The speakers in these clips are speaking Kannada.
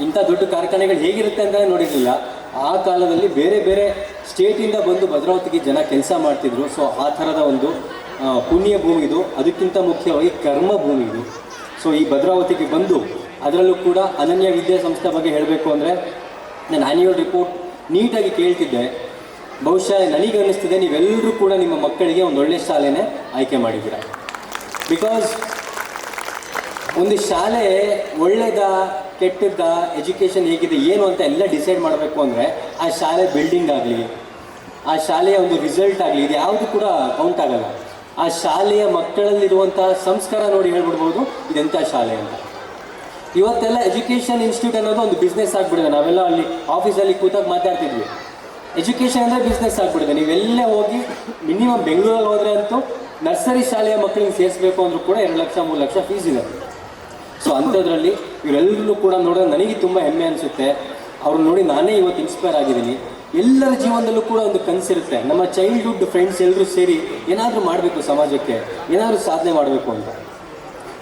ಇಂಥ ದೊಡ್ಡ ಕಾರ್ಖಾನೆಗಳು ಹೇಗಿರುತ್ತೆ ಅಂತಲೇ ನೋಡಿರಲಿಲ್ಲ. ಆ ಕಾಲದಲ್ಲಿ ಬೇರೆ ಬೇರೆ ಸ್ಟೇಟಿಂದ ಬಂದು ಭದ್ರಾವತಿಗೆ ಜನ ಕೆಲಸ ಮಾಡ್ತಿದ್ರು. ಸೊ ಆ ಥರದ ಒಂದು ಪುಣ್ಯ ಭೂಮಿ ಇದು. ಅದಕ್ಕಿಂತ ಮುಖ್ಯವಾಗಿ ಕರ್ಮ ಭೂಮಿ ಇದು. ಸೊ ಈ ಭದ್ರಾವತಿಗೆ ಬಂದು ಅದರಲ್ಲೂ ಕೂಡ ಅನನ್ಯ ವಿದ್ಯಾಸಂಸ್ಥೆ ಬಗ್ಗೆ ಹೇಳಬೇಕು ಅಂದರೆ, ನಾನು ಆ್ಯನ್ಯುವಲ್ ರಿಪೋರ್ಟ್ ನೀಟಾಗಿ ಕೇಳ್ತಿದ್ದೆ. ಬಹುಶಃ ನನಗೆ ಅನ್ನಿಸ್ತಿದೆ ನೀವೆಲ್ಲರೂ ಕೂಡ ನಿಮ್ಮ ಮಕ್ಕಳಿಗೆ ಒಂದು ಒಳ್ಳೆಯ ಶಾಲೆನೇ ಆಯ್ಕೆ ಮಾಡಿದ್ದೀರ. ಬಿಕಾಸ್ ಒಂದು ಶಾಲೆ ಒಳ್ಳೆಯದ ಕೆಟ್ಟದ್ದ, ಎಜುಕೇಷನ್ ಹೇಗಿದೆ ಏನು ಅಂತ ಎಲ್ಲ ಡಿಸೈಡ್ ಮಾಡಬೇಕು ಅಂದರೆ ಆ ಶಾಲೆ ಬಿಲ್ಡಿಂಗ್ ಆಗಲಿ, ಆ ಶಾಲೆಯ ಒಂದು ರಿಸಲ್ಟ್ ಆಗಲಿ, ಇದು ಯಾವುದು ಕೂಡ ಕೌಂಟ್ ಆಗಲ್ಲ. ಆ ಶಾಲೆಯ ಮಕ್ಕಳಲ್ಲಿರುವಂಥ ಸಂಸ್ಕಾರ ನೋಡಿ ಹೇಳ್ಬಿಡ್ಬೋದು ಇದೆಂಥ ಶಾಲೆ ಅಂತ. ಇವತ್ತೆಲ್ಲ ಎಜುಕೇಷನ್ ಇನ್ಸ್ಟಿಟ್ಯೂಟ್ ಅನ್ನೋದು ಒಂದು ಬಿಸ್ನೆಸ್ ಆಗಿಬಿಡಿದೆ. ನಾವೆಲ್ಲ ಅಲ್ಲಿ ಆಫೀಸಲ್ಲಿ ಕೂತಾಗ ಮಾತಾಡ್ತಿದ್ವಿ, ಎಜುಕೇಷನ್ ಅಂದರೆ ಬಿಸ್ನೆಸ್ ಆಗಿಬಿಡಿದೆ. ನೀವೆಲ್ಲೇ ಹೋಗಿ ಮಿನಿಮಮ್ ಬೆಂಗಳೂರಲ್ಲಿ ಹೋದರೆ ಅಂತೂ ನರ್ಸರಿ ಶಾಲೆಯ ಮಕ್ಕಳಿಗೆ ಸೇರಿಸಬೇಕು ಅಂದರೂ ಕೂಡ 2 ಲಕ್ಷ 3 ಲಕ್ಷ ಫೀಸ್ ಇದೆ. ಸೊ ಅಂಥದ್ರಲ್ಲಿ ಇವರೆಲ್ಲರೂ ಕೂಡ ನೋಡಿದ್ರೆ ನನಗೆ ತುಂಬ ಹೆಮ್ಮೆ ಅನಿಸುತ್ತೆ. ಅವ್ರನ್ನ ನೋಡಿ ನಾನೇ ಇವತ್ತು ಇನ್ಸ್ಪೈರ್ ಆಗಿದ್ದೀನಿ. ಎಲ್ಲರ ಜೀವನದಲ್ಲೂ ಕೂಡ ಒಂದು ಕನಸಿರುತ್ತೆ, ನಮ್ಮ ಚೈಲ್ಡ್ಹುಡ್ ಫ್ರೆಂಡ್ಸ್ ಎಲ್ಲರೂ ಸೇರಿ ಏನಾದರೂ ಮಾಡಬೇಕು, ಸಮಾಜಕ್ಕೆ ಏನಾದರೂ ಸಾಧನೆ ಮಾಡಬೇಕು ಅಂತ.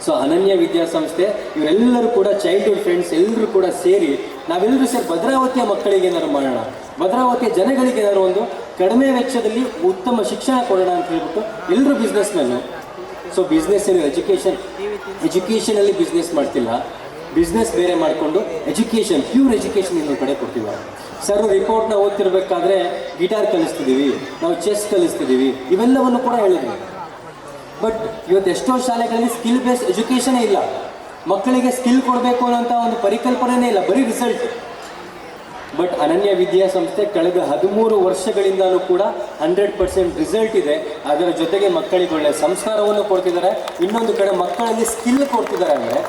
ಸೊ ಅನನ್ಯ ವಿದ್ಯಾಸಂಸ್ಥೆ ಇವರೆಲ್ಲರೂ ಕೂಡ ಚೈಲ್ಡ್ಹುಡ್ ಫ್ರೆಂಡ್ಸ್ ಎಲ್ಲರೂ ಕೂಡ ಸೇರಿ ನಾವೆಲ್ಲರೂ ಸೇರಿ ಭದ್ರಾವತಿಯ ಮಕ್ಕಳಿಗೆ ಏನಾದ್ರು ಮಾಡೋಣ, ಭದ್ರಾವತಿಯ ಜನಗಳಿಗೆ ಏನಾದ್ರು ಒಂದು ಕಡಿಮೆ ವೆಚ್ಚದಲ್ಲಿ ಉತ್ತಮ ಶಿಕ್ಷಣ ಕೊಡೋಣ ಅಂತ ಹೇಳ್ಬಿಟ್ಟು ಎಲ್ಲರೂ ಬಿಸ್ನೆಸ್ಮೆನ್ನು. ಸೊ ಬಿಸ್ನೆಸ್ ಏನು ಎಜುಕೇಷನಲ್ಲಿ ಬಿಸ್ನೆಸ್ ಮಾಡ್ತಿಲ್ಲ, ಬಿಸ್ನೆಸ್ ಬೇರೆ ಮಾಡಿಕೊಂಡು ಎಜುಕೇಷನ್, ಪ್ಯೂರ್ ಎಜುಕೇಷನ್ ಇನ್ನೊಂದು ಕಡೆ ಕೊಡ್ತಿದ್ದಾರೆ. ಸರ್ ರಿಪೋರ್ಟ್ನ ಓದ್ತಿರ್ಬೇಕಾದ್ರೆ ಗಿಟಾರ್ ಕಲಿಸ್ತಿದ್ದೀವಿ, ನಾವು ಚೆಸ್ ಕಲಿಸ್ತಿದ್ದೀವಿ, ಇವೆಲ್ಲವನ್ನು ಕೂಡ ಹೇಳಿದ್ವಿ. ಬಟ್ ಇವತ್ತು ಎಷ್ಟೋ ಶಾಲೆಗಳಲ್ಲಿ ಸ್ಕಿಲ್ ಬೇಸ್ಡ್ ಎಜುಕೇಷನೇ ಇಲ್ಲ. ಮಕ್ಕಳಿಗೆ ಸ್ಕಿಲ್ ಕೊಡಬೇಕು ಅನ್ನೋಂಥ ಒಂದು ಪರಿಕಲ್ಪನೆನೇ ಇಲ್ಲ, ಬರೀ ರಿಸಲ್ಟ್. ಬಟ್ ಅನನ್ಯ ವಿದ್ಯಾಸಂಸ್ಥೆ ಕಳೆದ 13 ವರ್ಷಗಳಿಂದಲೂ ಕೂಡ 100% ರಿಸಲ್ಟ್ ಇದೆ. ಅದರ ಜೊತೆಗೆ ಮಕ್ಕಳಿಗೆ ಒಳ್ಳೆಯ ಸಂಸ್ಕಾರವನ್ನು ಕೊಡ್ತಿದ್ದಾರೆ. ಇನ್ನೊಂದು ಕಡೆ ಮಕ್ಕಳಲ್ಲಿ ಸ್ಕಿಲ್ ಕೊಡ್ತಿದ್ದಾರೆ. ಅಂದರೆ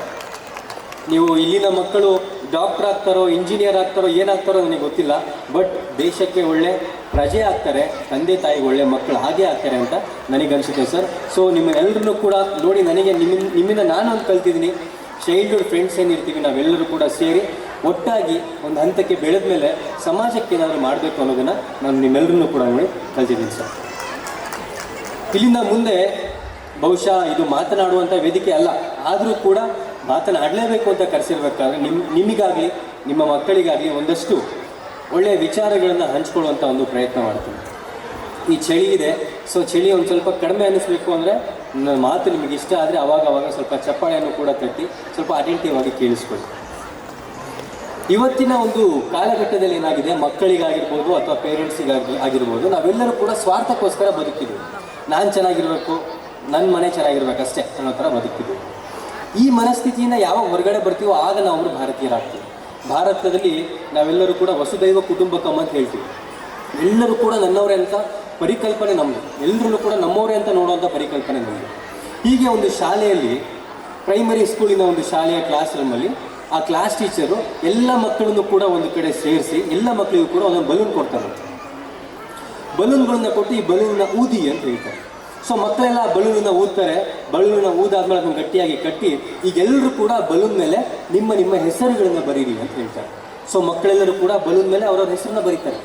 ನೀವು ಇಲ್ಲಿನ ಮಕ್ಕಳು ಡಾಕ್ಟರ್ ಆಗ್ತಾರೋ, ಇಂಜಿನಿಯರ್ ಆಗ್ತಾರೋ, ಏನಾಗ್ತಾರೋ ನನಗೆ ಗೊತ್ತಿಲ್ಲ. ಬಟ್ ದೇಶಕ್ಕೆ ಒಳ್ಳೆ ಪ್ರಜೆ ಆಗ್ತಾರೆ, ತಂದೆ ತಾಯಿಗೆ ಒಳ್ಳೆ ಮಕ್ಕಳು ಹಾಗೆ ಆಗ್ತಾರೆ ಅಂತ ನನಗನ್ಸುತ್ತೆ ಸರ್. ಸೊ ನಿಮ್ಮೆಲ್ಲರನ್ನೂ ಕೂಡ ನೋಡಿ ನನಗೆ ನಿಮ್ಮಿಂದ ನಾನು ಒಂದು ಕಲ್ತಿದ್ದೀನಿ. ಚೈಲ್ಡ್ಹುಡ್ ಫ್ರೆಂಡ್ಸ್ ಏನಿರ್ತೀವಿ ನಾವೆಲ್ಲರೂ ಕೂಡ ಸೇರಿ ಒಟ್ಟಾಗಿ ಒಂದು ಹಂತಕ್ಕೆ ಬೆಳೆದ ಮೇಲೆ ಸಮಾಜಕ್ಕೆ ಏನಾದರೂ ಮಾಡಬೇಕು ಅನ್ನೋದನ್ನು ನಾನು ನಿಮ್ಮೆಲ್ಲರನ್ನೂ ಕೂಡ ನೋಡಿ ಕಲ್ತಿದ್ದೀನಿ ಸರ್. ಇಲ್ಲಿಂದ ಮುಂದೆ ಬಹುಶಃ ಇದು ಮಾತನಾಡುವಂಥ ವೇದಿಕೆ ಅಲ್ಲ, ಆದರೂ ಕೂಡ ಮಾತನಾಡಲೇಬೇಕು ಅಂತ ಕರೆಸಿರ್ಬೇಕಾದ್ರೆ ನಿಮಗಾಗಲಿ ನಿಮ್ಮ ಮಕ್ಕಳಿಗಾಗಲಿ ಒಂದಷ್ಟು ಒಳ್ಳೆಯ ವಿಚಾರಗಳನ್ನು ಹಂಚ್ಕೊಳ್ಳುವಂಥ ಒಂದು ಪ್ರಯತ್ನ ಮಾಡ್ತೀನಿ. ಈ ಚಳಿ ಇದೆ, ಸೊ ಚಳಿ ಒಂದು ಸ್ವಲ್ಪ ಕಡಿಮೆ ಅನ್ನಿಸ್ಬೇಕು ಅಂದರೆ ನನ್ನ ಮಾತು ನಿಮಗೆ ಇಷ್ಟ ಆದರೆ ಅವಾಗವಾಗ ಸ್ವಲ್ಪ ಚಪ್ಪಾಳೆಯನ್ನು ಕೂಡ ತಟ್ಟಿ ಸ್ವಲ್ಪ ಅಟೆಂಟಿವ್ ಆಗಿ ಕೇಳಿಸ್ಕೊಳ್ಳಿ. ಇವತ್ತಿನ ಒಂದು ಕಾಲಘಟ್ಟದಲ್ಲಿ ಏನಾಗಿದೆ, ಮಕ್ಕಳಿಗಾಗಿರ್ಬೋದು ಅಥವಾ ಆಗಿರ್ಬೋದು, ನಾವೆಲ್ಲರೂ ಕೂಡ ಸ್ವಾರ್ಥಕ್ಕೋಸ್ಕರ ಬದುಕಿದ್ದೀವಿ. ನಾನು ಚೆನ್ನಾಗಿರಬೇಕು, ನನ್ನ ಮನೆ ಚೆನ್ನಾಗಿರ್ಬೇಕು ಅಷ್ಟೇ ಅನ್ನೋ ಥರ ಬದುಕಿದ್ದೀವಿ. ಈ ಮನಸ್ಥಿತಿಯಿಂದ ಯಾವಾಗ ಹೊರಗಡೆ ಬರ್ತೀವೋ ಆಗ ನಾವು ಭಾರತೀಯರಾಗ್ತೀವಿ. ಭಾರತದಲ್ಲಿ ನಾವೆಲ್ಲರೂ ಕೂಡ ವಸುದೈವ ಕುಟುಂಬಕಂ ಅಂತ ಹೇಳ್ತೀವಿ. ಎಲ್ಲರೂ ಕೂಡ ನನ್ನವರೇ ಅಂತ ಪರಿಕಲ್ಪನೆ ನಮ್ಮದು, ಎಲ್ಲರೂ ಕೂಡ ನಮ್ಮವರೇ ಅಂತ ನೋಡುವಂಥ ಪರಿಕಲ್ಪನೆ ನಮ್ಮದು. ಹೀಗೆ ಒಂದು ಶಾಲೆಯಲ್ಲಿ, ಪ್ರೈಮರಿ ಸ್ಕೂಲಿನ ಒಂದು ಶಾಲೆಯ ಕ್ಲಾಸ್ ರೂಮಲ್ಲಿ ಆ ಕ್ಲಾಸ್ ಟೀಚರು ಎಲ್ಲ ಮಕ್ಕಳನ್ನು ಕೂಡ ಒಂದು ಕಡೆ ಸೇರಿಸಿ ಎಲ್ಲ ಮಕ್ಕಳಿಗೂ ಕೂಡ ಒಂದೊಂದು ಬಲೂನ್ ಕೊಡ್ತಾರೆ. ಬಲೂನ್ಗಳನ್ನ ಕೊಟ್ಟು ಈ ಬಲೂನ್ನ ಊದಿ ಅಂತ ಹೇಳ್ತಾರೆ. ಸೊ ಮಕ್ಕಳೆಲ್ಲ ಬಲೂನನ್ನ ಊದ್ತಾರೆ. ಬಲೂನನ್ನ ಊದಾದ್ಮೇಲೆ ಅದನ್ನು ಗಟ್ಟಿಯಾಗಿ ಕಟ್ಟಿ ಈಗೆಲ್ಲರೂ ಕೂಡ ಬಲೂನ್ ಮೇಲೆ ನಿಮ್ಮ ಹೆಸರುಗಳನ್ನು ಬರೀರಿ ಅಂತ ಹೇಳ್ತಾರೆ. ಸೊ ಮಕ್ಕಳೆಲ್ಲರೂ ಕೂಡ ಬಲೂನ್ ಮೇಲೆ ಅವರವ್ರ ಹೆಸರನ್ನ ಬರೀತಾರೆ.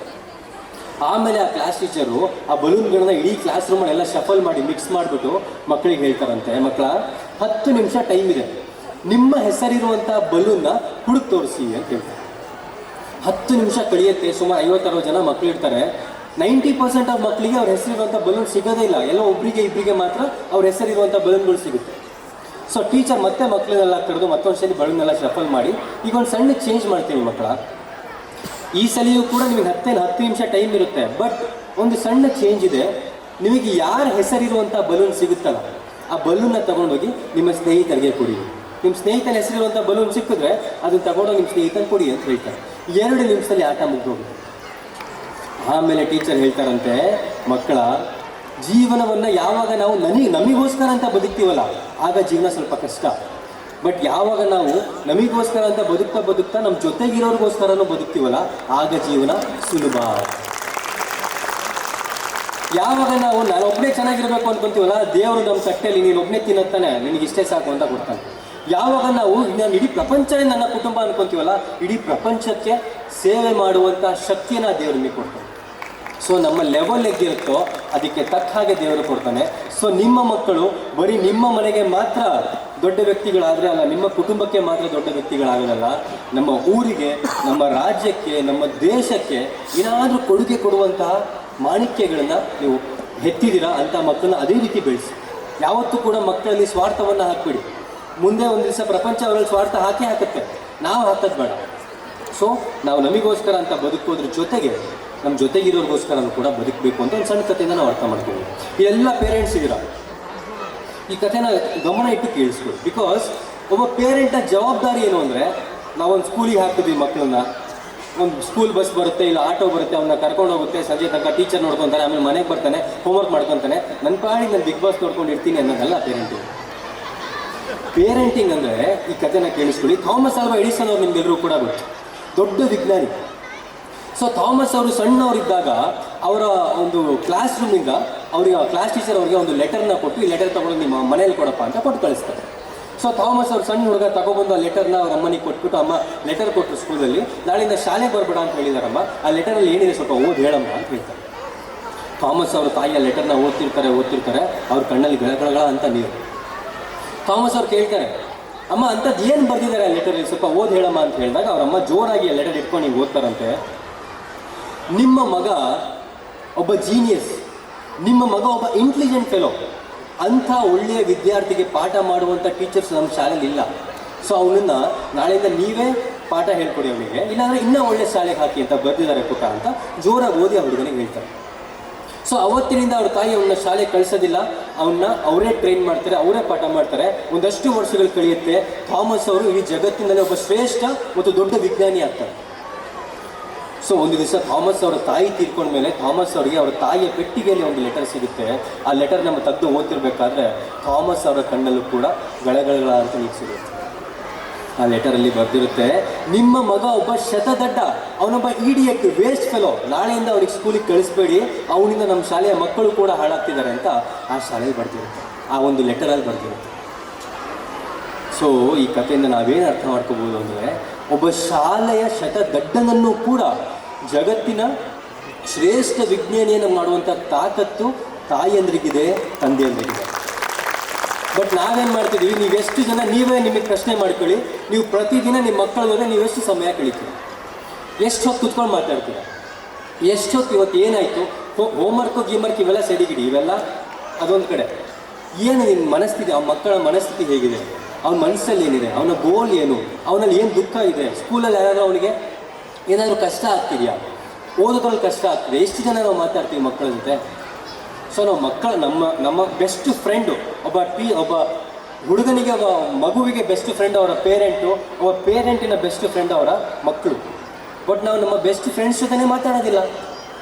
ಆಮೇಲೆ ಆ ಕ್ಲಾಸ್ ಟೀಚರು ಆ ಬಲೂನ್ಗಳನ್ನ ಇಡೀ ಕ್ಲಾಸ್ ರೂಮಲ್ಲೆಲ್ಲ ಶಫಲ್ ಮಾಡಿ ಮಿಕ್ಸ್ ಮಾಡಿಬಿಟ್ಟು ಮಕ್ಕಳಿಗೆ ಹೇಳ್ತಾರಂತೆ, ಮಕ್ಕಳ 10 ನಿಮಿಷ ಟೈಮ್ ಇದೆ, ನಿಮ್ಮ ಹೆಸರಿರುವಂಥ ಬಲೂನ್ನ ಹುಡುಕ್ ತೋರಿಸಿ ಅಂತ ಹೇಳ್ತಾರೆ. 10 ನಿಮಿಷ ಕಳಿಯುತ್ತೆ. ಸುಮಾರು 50-60 ಜನ ಮಕ್ಕಳು ಇರ್ತಾರೆ. 90% ಆಫ್ ಮಕ್ಕಳಿಗೆ ಅವ್ರ ಹೆಸರಿರುವಂಥ ಬಲೂನ್ ಸಿಗೋದೇ ಇಲ್ಲ. ಎಲ್ಲ ಒಬ್ಬರಿಗೆ ಇಬ್ಬರಿಗೆ ಮಾತ್ರ ಅವ್ರ ಹೆಸರಿರುವಂಥ ಬಲೂನ್ಗಳು ಸಿಗುತ್ತೆ. ಸೊ ಟೀಚರ್ ಮತ್ತೆ ಮಕ್ಕಳನ್ನೆಲ್ಲ ಕರೆದು ಮತ್ತೊಂದು ಸಲ ಬಲೂನ್ನೆಲ್ಲ ಶಫಲ್ ಮಾಡಿ ಈಗ ಒಂದು ಸಣ್ಣ ಚೇಂಜ್ ಮಾಡ್ತೀವಿ ಮಕ್ಕಳ. ಈ ಸಲಿಯೂ ಕೂಡ ನಿಮಗೆ 10 ನಿಮಿಷ ಟೈಮ್ ಇರುತ್ತೆ. ಬಟ್ ಒಂದು ಸಣ್ಣ ಚೇಂಜ್ ಇದೆ, ನಿಮಗೆ ಯಾರ ಹೆಸರಿರುವಂಥ ಬಲೂನ್ ಸಿಗುತ್ತಲ್ಲ ಆ ಬಲೂನ್ನ ತಗೊಂಡೋಗಿ ನಿಮ್ಮ ಸ್ನೇಹಿತರಿಗೆ ಕೊಡಿ. ನಿಮ್ಮ ಸ್ನೇಹಿತನ ಹೆಸರಿರುವಂಥ ಬಲೂನ್ ಸಿಕ್ಕಿದ್ರೆ ಅದನ್ನು ತಗೊಂಡೋಗಿ ನಿಮ್ಮ ಸ್ನೇಹಿತನ ಕೊಡಿ ಅಂತ ಹೇಳ್ತಾರೆ. 2 ನಿಮಿಷದಲ್ಲಿ ಆಟ ಮುಗಿದೋಗುತ್ತೆ. ಆಮೇಲೆ ಟೀಚರ್ ಹೇಳ್ತಾರಂತೆ, ಮಕ್ಕಳ ಜೀವನವನ್ನು ಯಾವಾಗ ನಾವು ನಮಗೋಸ್ಕರ ಅಂತ ಬದುಕ್ತೀವಲ್ಲ ಆಗ ಜೀವನ ಸ್ವಲ್ಪ ಕಷ್ಟ. ಬಟ್ ಯಾವಾಗ ನಾವು ನಮಗೋಸ್ಕರ ಅಂತ ಬದುಕ್ತಾ ನಮ್ಮ ಜೊತೆಗಿರೋರಿಗೋಸ್ಕರನೂ ಬದುಕ್ತೀವಲ್ಲ ಆಗ ಜೀವನ ಸುಲಭ. ಯಾವಾಗ ನಾನು ಒಬ್ಬನೇ ಚೆನ್ನಾಗಿರ್ಬೇಕು ಅನ್ಕೊಂತೀವಲ್ಲ, ದೇವರು ನಮ್ಮ ತಟ್ಟೆಯಲ್ಲಿ ನೀನು ಒಬ್ಬನೇ ತಿನ್ನತ್ತಾನೆ, ನಿನಗೆ ಇಷ್ಟೇ ಸಾಕು ಅಂತ ಕೊಡ್ತಾನೆ. ಯಾವಾಗ ನಾನು ಇಡೀ ಪ್ರಪಂಚವೇ ನನ್ನ ಕುಟುಂಬ ಅನ್ಕೊಂತೀವಲ್ಲ, ಇಡೀ ಪ್ರಪಂಚಕ್ಕೆ ಸೇವೆ ಮಾಡುವಂಥ ಶಕ್ತಿಯನ್ನು ದೇವರು ನಿಮಗೆ ಕೊಡ್ತಾನೆ. ಸೊ ನಮ್ಮ ಲೆವೆಲ್ ಹೇಗಿರುತ್ತೋ ಅದಕ್ಕೆ ತಕ್ಕ ಹಾಗೆ ದೇವರು ಕೊಡ್ತಾನೆ. ಸೊ ನಿಮ್ಮ ಮಕ್ಕಳು ಬರೀ ನಿಮ್ಮ ಮನೆಗೆ ಮಾತ್ರ ದೊಡ್ಡ ವ್ಯಕ್ತಿಗಳಾದರೆ ಅಲ್ಲ, ನಿಮ್ಮ ಕುಟುಂಬಕ್ಕೆ ಮಾತ್ರ ದೊಡ್ಡ ವ್ಯಕ್ತಿಗಳಾಗೋದಲ್ಲ, ನಮ್ಮ ಊರಿಗೆ, ನಮ್ಮ ರಾಜ್ಯಕ್ಕೆ, ನಮ್ಮ ದೇಶಕ್ಕೆ ಏನಾದರೂ ಕೊಡುಗೆ ಕೊಡುವಂತಹ ಮಾಣಿಕ್ಯಗಳನ್ನು ನೀವು ಹೆತ್ತಿದ್ದೀರಾ ಅಂತ ಮಕ್ಕಳನ್ನ ಅದೇ ರೀತಿ ಬೆಳೆಸಿ. ಯಾವತ್ತೂ ಕೂಡ ಮಕ್ಕಳಲ್ಲಿ ಸ್ವಾರ್ಥವನ್ನು ಹಾಕ್ಬಿಡಿ. ಮುಂದೆ ಒಂದು ದಿವಸ ಪ್ರಪಂಚ ಅವರಲ್ಲಿ ಸ್ವಾರ್ಥ ಹಾಕುತ್ತೆ, ನಾವು ಹಾಕೋದು ಬೇಡ. ಸೊ ನಾವು ನಮಗೋಸ್ಕರ ಅಂತ ಬದುಕೋದ್ರ ಜೊತೆಗೆ ನಮ್ಮ ಜೊತೆಗಿರೋರಿಗೋಸ್ಕರನೂ ಕೂಡ ಬದುಕಬೇಕು ಅಂತ ಒಂದು ಸಣ್ಣ ಕಥೆಯಿಂದ ನಾವು ಅರ್ಥ ಮಾಡ್ತೀವಿ. ಎಲ್ಲ ಪೇರೆಂಟ್ಸ್ ಇದ್ದೀರಾ, ಈ ಕಥೆನ ಗಮನ ಇಟ್ಟು ಕೇಳಿಸ್ಕೊಳ್ಳಿ. ಬಿಕಾಸ್ ಒಬ್ಬ ಪೇರೆಂಟ್ನ ಜವಾಬ್ದಾರಿ ಏನು ಅಂದರೆ, ನಾವೊಂದು ಸ್ಕೂಲಿಗೆ ಹಾಕ್ತಿದ್ವಿ ಮಕ್ಕಳನ್ನ, ಒಂದು ಸ್ಕೂಲ್ ಬಸ್ ಬರುತ್ತೆ, ಇಲ್ಲ ಆಟೋ ಬರುತ್ತೆ, ಅವನ್ನ ಕರ್ಕೊಂಡು ಹೋಗುತ್ತೆ, ಸಂಜೆ ತನಕ ಟೀಚರ್ ನೋಡ್ಕೊತಾರೆ, ಆಮೇಲೆ ಮನೆಗೆ ಬರ್ತಾನೆ, ಹೋಮ್ವರ್ಕ್ ಮಾಡ್ಕೊತಾನೆ, ನನ್ನ ಪಾಡಿಗೆ ನಾನು ಬಿಗ್ ಬಾಸ್ ನೋಡ್ಕೊಂಡು ಇರ್ತೀನಿ ಅನ್ನೋದಲ್ಲ ಪೇರೆಂಟಿಂಗ್. ಪೇರೆಂಟಿಂಗ್ ಅಂದರೆ ಈ ಕಥೆನ ಕೇಳಿಸ್ಕೊಳ್ಳಿ. ಥಾಮಸ್ ಆಲ್ವಾ ಎಡಿಸನ್ ಅವ್ರು ನಿಮ್ಗೆಲ್ಲರೂ ಕೂಡ ಗೊತ್ತು, ದೊಡ್ಡ ವಿಜ್ಞಾನಿ. ಸೊ ಥಾಮಸ್ ಅವರು ಸಣ್ಣವರಿದ್ದಾಗ ಅವರ ಒಂದು ಕ್ಲಾಸ್ ರೂಮಿಂದ ಅವರಿಗೆ ಕ್ಲಾಸ್ ಟೀಚರ್ ಅವರಿಗೆ ಒಂದು ಲೆಟರ್ನ ಕೊಟ್ಟು, ಈ ಲೆಟರ್ ತೊಗೊಂಡು ನಿಮ್ಮ ಮನೇಲಿ ಕೊಡಪ್ಪ ಅಂತ ಕೊಟ್ಟು ಕಳಿಸ್ತಾರೆ. ಸೊ ಥಾಮಸ್ ಅವ್ರು ಸಣ್ಣ ಹುಡುಗ ತಗೊಬಂದು ಆ ಲೆಟರ್ನ ಅವ್ರ ಅಮ್ಮನಿಗೆ ಕೊಟ್ಬಿಟ್ಟು, ಅಮ್ಮ ಲೆಟರ್ ಕೊಟ್ಟರು ಸ್ಕೂಲಲ್ಲಿ, ನಾಳೆಯಿಂದ ಶಾಲೆಗೆ ಬರಬೇಡ ಅಂತ ಹೇಳಿದಾರಮ್ಮ, ಆ ಲೆಟರಲ್ಲಿ ಏನಿದೆ ಸ್ವಲ್ಪ ಓದಿ ಹೇಳಮ್ಮ ಅಂತ ಹೇಳ್ತಾರೆ. ಥಾಮಸ್ ಅವ್ರ ತಾಯಿಯ ಲೆಟರ್ನ ಓದ್ತಿರ್ತಾರೆ, ಅವ್ರ ಕಣ್ಣಲ್ಲಿ ಗಳಗಳ ಅಂತ ನೀರು. ಥಾಮಸ್ ಅವ್ರು ಕೇಳ್ತಾರೆ, ಅಮ್ಮ ಅಂಥದ್ದು ಏನು ಬರೆದಿದ್ದಾರೆ ಆ ಲೆಟರಲ್ಲಿ, ಸ್ವಲ್ಪ ಓದಿ ಹೇಳಮ್ಮ ಅಂತ ಹೇಳಿದಾಗ ಅವರಮ್ಮ ಜೋರಾಗಿ ಆ ಲೆಟರ್ ಇಟ್ಕೊಂಡು ಹಿಂಗೆ ಓದ್ತಾರಂತೆ, ನಿಮ್ಮ ಮಗ ಒಬ್ಬ ಜೀನಿಯಸ್, ನಿಮ್ಮ ಮಗ ಒಬ್ಬ ಇಂಟೆಲಿಜೆಂಟ್ ಫೆಲೋ, ಅಂಥ ಒಳ್ಳೆಯ ವಿದ್ಯಾರ್ಥಿಗೆ ಪಾಠ ಮಾಡುವಂಥ ಟೀಚರ್ಸ್ ನಮ್ಮ ಶಾಲೆಯಲ್ಲಿ ಇಲ್ಲ. ಸೊ ಅವನನ್ನು ನಾಳೆಯಿಂದ ನೀವೇ ಪಾಠ ಹೇಳ್ಕೊಡಿ ಅವನಿಗೆ, ಇಲ್ಲಾಂದರೆ ಇನ್ನೂ ಒಳ್ಳೆ ಶಾಲೆಗೆ ಹಾಕಿ ಅಂತ ಬರೆದಿದ್ದಾರೆ ಪುಟ ಅಂತ ಜೋರಾಗಿ ಓದಿ ಆ ಹುಡುಗನಿಗೆ ಹೇಳ್ತಾರೆ. ಸೊ ಅವತ್ತಿನಿಂದ ಅವ್ರ ತಾಯಿ ಅವನ್ನ ಶಾಲೆಗೆ ಕಳಿಸೋದಿಲ್ಲ, ಅವನ್ನ ಅವರೇ ಟ್ರೈನ್ ಮಾಡ್ತಾರೆ, ಅವರೇ ಪಾಠ ಮಾಡ್ತಾರೆ. ಒಂದಷ್ಟು ವರ್ಷಗಳು ಕಳೆಯುತ್ತೆ, ಥಾಮಸ್ ಅವರು ಈ ಜಗತ್ತಿನಲ್ಲಿ ಒಬ್ಬ ಶ್ರೇಷ್ಠ ಮತ್ತು ದೊಡ್ಡ ವಿಜ್ಞಾನಿ ಆಗ್ತಾರೆ. ಸೊ ಒಂದು ದಿವಸ ಥಾಮಸ್ ಅವರ ತಾಯಿ ತೀರ್ಕೊಂಡ್ಮೇಲೆ ಥಾಮಸ್ ಅವರಿಗೆ ಅವರ ತಾಯಿಯ ಪೆಟ್ಟಿಗೆಯಲ್ಲಿ ಒಂದು ಲೆಟರ್ ಸಿಗುತ್ತೆ. ಆ ಲೆಟರ್ ನಮ್ಮ ತೆಗೆದು ಓದ್ತಿರ್ಬೇಕಾದ್ರೆ ಥಾಮಸ್ ಅವರ ಕಣ್ಣಲ್ಲೂ ಕೂಡ ಗಳಗಳ ಅಂತ ನೀರು ಸಿಗುತ್ತೆ. ಆ ಲೆಟರಲ್ಲಿ ಬರೆದಿರುತ್ತೆ, ನಿಮ್ಮ ಮಗ ಒಬ್ಬ ಶತದಡ್ಡ, ಅವನೊಬ್ಬ ಇಡಿಯಟ್, ವೇಸ್ಟ್ ಫೆಲೋ, ನಾಳೆಯಿಂದ ಅವ್ರಿಗೆ ಸ್ಕೂಲಿಗೆ ಕಳಿಸ್ಬೇಡಿ, ಅವನಿಂದ ನಮ್ಮ ಶಾಲೆಯ ಮಕ್ಕಳು ಕೂಡ ಹಾಳಾಗ್ತಿದ್ದಾರೆ ಅಂತ ಆ ಶಾಲೆಯಲ್ಲಿ ಬರೆದಿರುತ್ತೆ, ಆ ಒಂದು ಲೆಟರಲ್ಲಿ ಬರೆದಿರುತ್ತೆ. ಸೊ ಈ ಕಥೆಯಿಂದ ನಾವೇನು ಅರ್ಥ ಮಾಡ್ಕೋಬೋದು ಅಂದರೆ, ಒಬ್ಬ ಶಾಲೆಯ ಶತದಡ್ಡನನ್ನು ಕೂಡ ಜಗತ್ತಿನ ಶ್ರೇಷ್ಠ ವಿಜ್ಞಾನಿಯನ್ನು ಮಾಡುವಂಥ ತಾಕತ್ತು ತಾಯಿಯಂದ್ರಿಗಿದೆ, ತಂದೆಯಂದ್ರಿಗಿದೆ. ಬಟ್ ನಾವೇನು ಮಾಡ್ತಿದ್ದೀವಿ, ನೀವೆಷ್ಟು ಜನ, ನೀವೇ ನಿಮಗೆ ಪ್ರಶ್ನೆ ಮಾಡ್ಕೊಳ್ಳಿ, ನೀವು ಪ್ರತಿದಿನ ನಿಮ್ಮ ಮಕ್ಕಳ ಜೊತೆ ನೀವೆಷ್ಟು ಸಮಯ ಕಳೀತೀರಿ, ಎಷ್ಟು ಹೊತ್ತು ಕುತ್ಕೊಂಡು ಮಾತಾಡ್ತೀರ, ಎಷ್ಟೊತ್ತು ಇವತ್ತು ಏನಾಯಿತು, ಹೋಮ್ವರ್ಕು ಗೀಮ್ವರ್ಕ್ ಇವೆಲ್ಲ ಸೆಡಿಗಿಡಿ, ಇವೆಲ್ಲ ಅದೊಂದು ಕಡೆ. ಏನು ನಿಮ್ಮ ಮನಸ್ಥಿತಿ, ಆ ಮಕ್ಕಳ ಮನಸ್ಥಿತಿ ಹೇಗಿದೆ, ಅವನ ಮನಸ್ಸಲ್ಲಿ ಏನಿದೆ, ಅವನ ಗೋಲ್ ಏನು, ಅವನಲ್ಲಿ ಏನು ದುಃಖ ಇದೆ, ಸ್ಕೂಲಲ್ಲಿ ಯಾರಾದರೂ ಅವನಿಗೆ ಏನಾದರೂ ಕಷ್ಟ ಆಗ್ತಿದೆಯಾ, ಓದೋದ್ರಲ್ಲಿ ಕಷ್ಟ ಆಗ್ತಿದೆ, ಎಷ್ಟು ಜನ ನಾವು ಮಾತಾಡ್ತೀವಿ ಮಕ್ಕಳ ಜೊತೆ. ಸೊ ನಾವು ನಮ್ಮ ಬೆಸ್ಟ್ ಫ್ರೆಂಡು, ಒಬ್ಬ ಹುಡುಗನಿಗೆ, ಒಬ್ಬ ಮಗುವಿಗೆ ಬೆಸ್ಟ್ ಫ್ರೆಂಡ್ ಅವರ ಪೇರೆಂಟು, ಒಬ್ಬ ಪೇರೆಂಟಿನ ಬೆಸ್ಟ್ ಫ್ರೆಂಡ್ ಅವರ ಮಕ್ಕಳು. ಬಟ್ ನಾವು ನಮ್ಮ ಬೆಸ್ಟ್ ಫ್ರೆಂಡ್ಸ್ ಜೊತೆನೇ ಮಾತಾಡೋದಿಲ್ಲ.